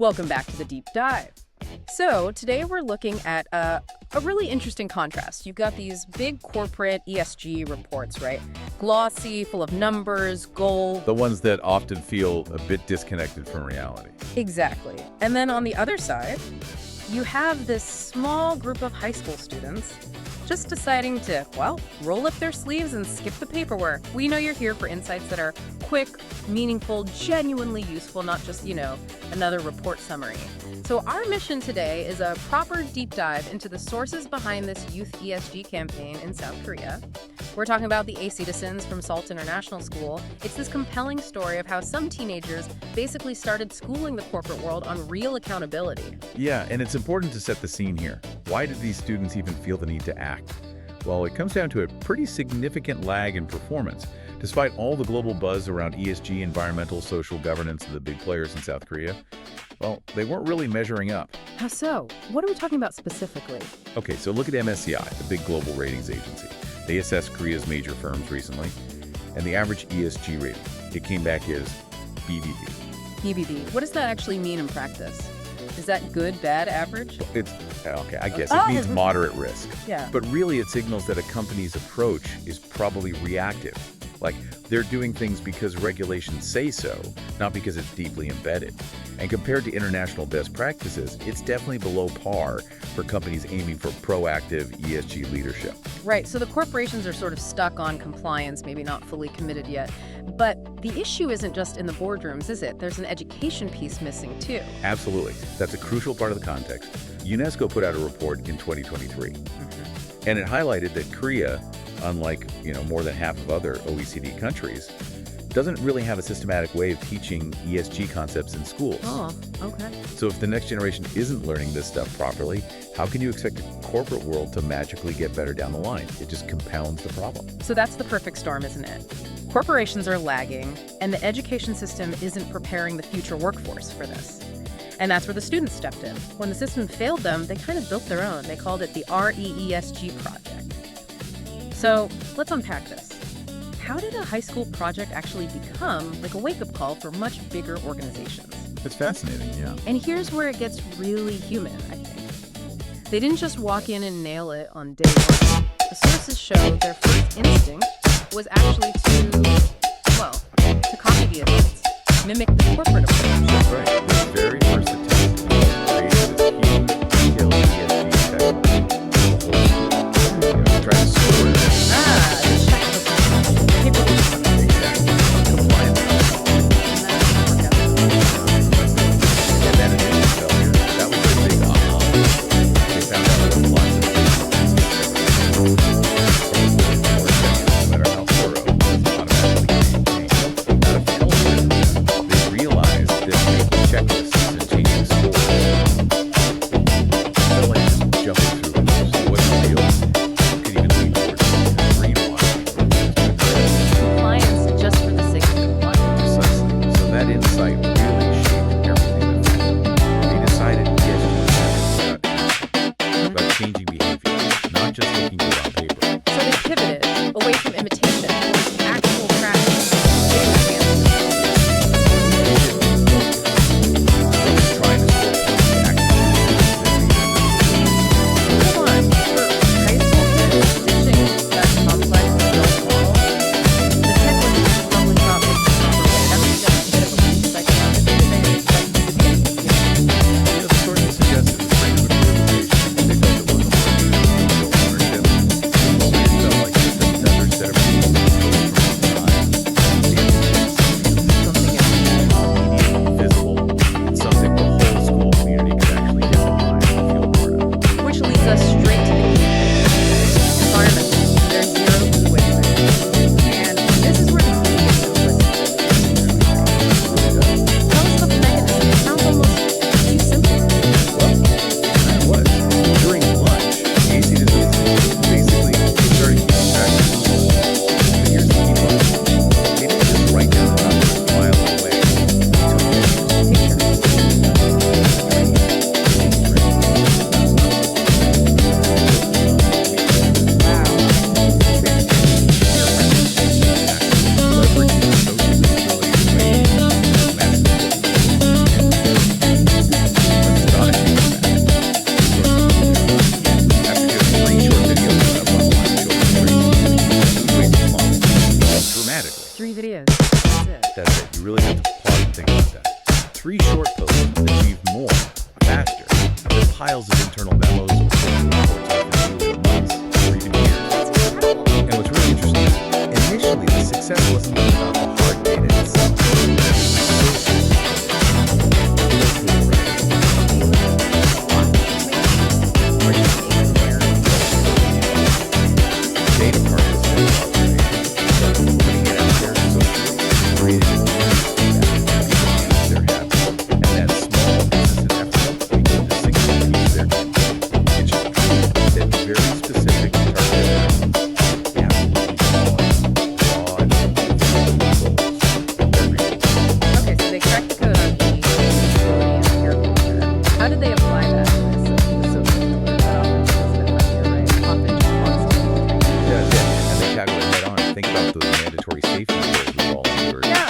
Welcome back to the Deep Dive. So today we're looking at a really interesting contrast. You've got these big corporate ESG reports, right? Glossy, full of numbers, goals. The ones that often feel a bit disconnected from reality. Exactly. And then on the other side, you have this small group of high school students just deciding to, well, roll up their sleeves and skip the paperwork. We know you're here for insights that are quick, meaningful, genuinely useful, not just, another report summary. So our mission today is a proper deep dive into the sources behind this youth ESG campaign in South Korea. We're talking about the ACTizens from SALT International School. It's this compelling story of how some teenagers basically started schooling the corporate world on real accountability. Yeah, and it's important to set the scene here. Why did these students even feel the need to act? Well, it comes down to a pretty significant lag in performance. Despite all the global buzz around ESG, environmental, social governance of the big players in South Korea, well, they weren't really measuring up. How so? What are we talking about specifically? Okay, so look at MSCI, the big global ratings agency. They assessed Korea's major firms recently, and the average ESG rating, it came back as BBB. BBB. What does that actually mean in practice? Is that good, bad, average? I guess it means moderate risk. Yeah. But really it signals that a company's approach is probably reactive. Like, they're doing things because regulations say so, not because it's deeply embedded. And compared to international best practices, it's definitely below par for companies aiming for proactive ESG leadership. Right, so the corporations are sort of stuck on compliance, maybe not fully committed yet. But the issue isn't just in the boardrooms, is it? There's an education piece missing, too. Absolutely. That's a crucial part of the context. UNESCO put out a report in 2023, and it highlighted that Korea, unlike more than half of other OECD countries, doesn't really have a systematic way of teaching ESG concepts in schools. Oh, okay. So if the next generation isn't learning this stuff properly, how can you expect the corporate world to magically get better down the line? It just compounds the problem. So that's the perfect storm, isn't it? Corporations are lagging, and the education system isn't preparing the future workforce for this. And that's where the students stepped in. When the system failed them, they kind of built their own. They called it the REESG project. So let's unpack this. How did a high school project actually become like a wake-up call for much bigger organizations? It's fascinating, yeah. And here's where it gets really human, I think. They didn't just walk in and nail it on day one. The sources show their first instinct was actually to copy the adults, mimic the corporate approach. That's right. The very first attempt to create this huge, detailed ESG technology. Try to store it. Changing behavior, not just looking good on paper. So they pivoted away from imitation towards actual practice. Trying to achieve more, faster, than piles of internal memos or reports often do in months or even years. And what's really interesting is initially the success wasn't even about the hard data itself. Data part is putting it out there so creating their habits. And that small consistent effort begin to sink into their it should fit very specific targeted actions. Okay, so they cracked the code on the sustainability and peer culture. How did they apply that to the social pillar? That often feels a bit funny, right? Often just wants to be treated. Yeah, and they tackle it head on. Think about those mandatory safety rules we've all endured. Yeah.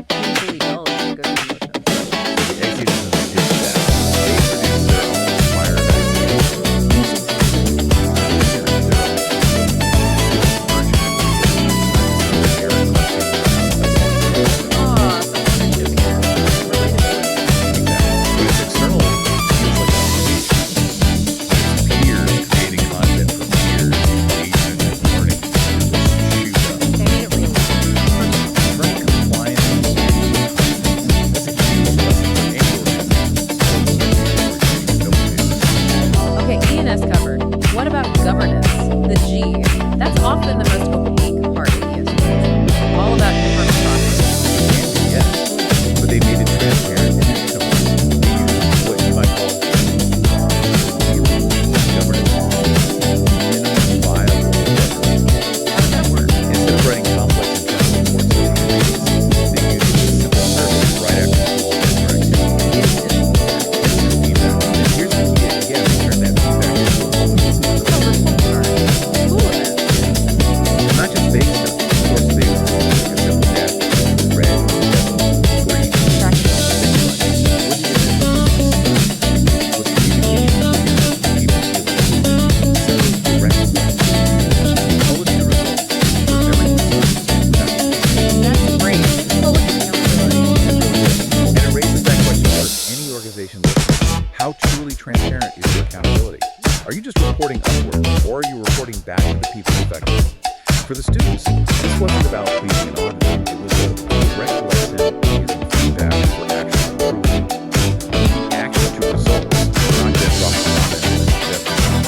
Painfully dull is a good emotion. The ACTizens did that. They introduced their own fire Aw, so ownership here. Relatability. But it's external, it feels like obligation. Peers creating content for peers, engagement and learning just shoot up. They made it real. From compliance and that's a huge lesson for any organization. Okay, E&S covered. What about governance? The G. That's often the most opaque part of ESG. All about different processes. Yes, but they made it transparent and simple. They used what you might call governance, minimum viable measures. How does that work? Instead of writing complex internal reports or meetings, they use a simple survey right after all of their activity. Instant feedback. Feedback. And here's the key. Again, they turn that feedback into a Oh, report card. Cool of it. and not just basic stuff. Of course, they use a simple dashboard, red, yellow, green. Tracking. That's great. Full of accountability. And it raises that question for any organization listening. How truly transparent is your accountability? Are you just reporting upward, or are you reporting back to the people affected? For the students, this wasn't about pleasing an auditor. It was a direct lesson in using feedback for actual improvement. Using action to results, not just dropping comments and suggestions.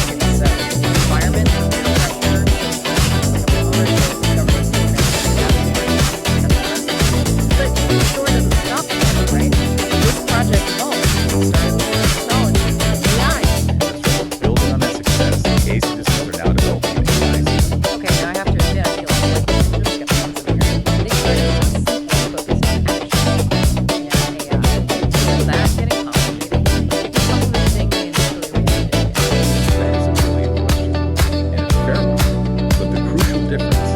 Okay, so environment, peer pressure, ownership, governance, but the story doesn't stop there, right? This project evolved. It started with technology, AI. Building on that success, the ACTizens are now developing an AI system. Okay, now I have to admit, I feel like just skepticism here. They started so simple, focused on action. Now AI. Is that getting complicated? It's something that they initially reacted to. That is a brilliant question, and it's a fair one. But the crucial difference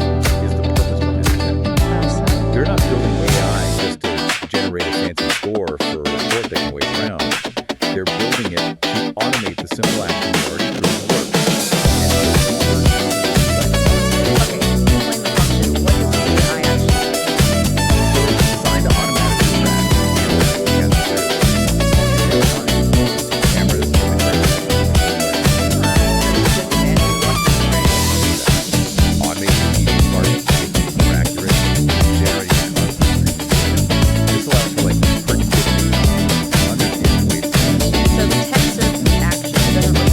is the purpose behind the tech. They're not building AI just to generate a fancy score for a report they can wave around. They're building it to automate the simple actions already proven work. And go deeper into Okay, explain the function. What does AI actually do? So it's designed to automatically track and analyze the real time. Cameras, automating the each part, making it more accurate, generating content. This allows for predictive, understanding ways. So the tech serves the action. It doesn't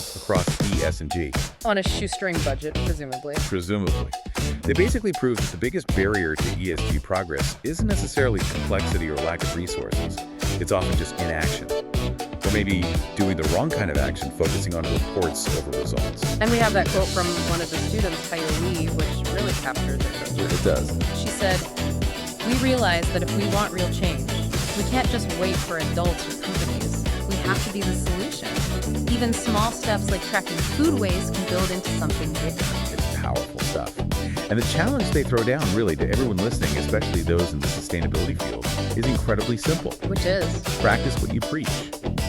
results across E, S, and G. On a shoestring budget, presumably. Presumably. They basically prove that the biggest barrier to ESG progress isn't necessarily complexity or lack of resources. It's often just inaction. Or maybe doing the wrong kind of action, focusing on reports over results. And we have that quote from one of the students, Coyote, which really captures it. It does. She said, "We realize that if we want real change, we can't just wait for adults or companies. We have to be the solution. Even small steps like tracking food waste can build into something bigger." It's powerful stuff. And the challenge they throw down, really, to everyone listening, especially those in the sustainability field, is incredibly simple. Which is? Practice what you preach.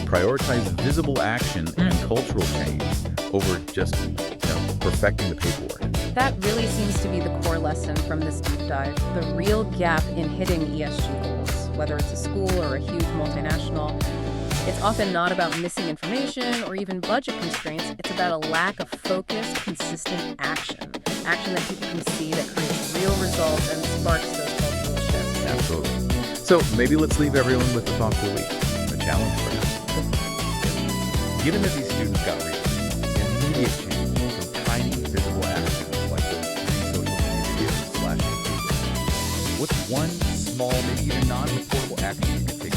Prioritize visible action and cultural change over just, perfecting the paperwork. That really seems to be the core lesson from this deep dive. The real gap in hitting ESG goals, whether it's a school or a huge multinational. It's often not about missing information or even budget constraints. It's about a lack of focused, consistent action. Action that people can see that creates real results and sparks those cultural shifts. Absolutely. So maybe let's leave everyone with a thought for the week. A challenge for us. Given that these students got real, immediate change from tiny, visible actions like those 3 social media videos flashing through, what's one small, maybe even non-reportable action you can take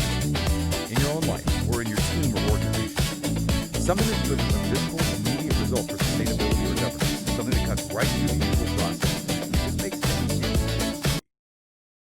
in your own life or in your team or organization? Something that delivers a visible, immediate result for sustainability or governance. Something that cuts right through the usual process.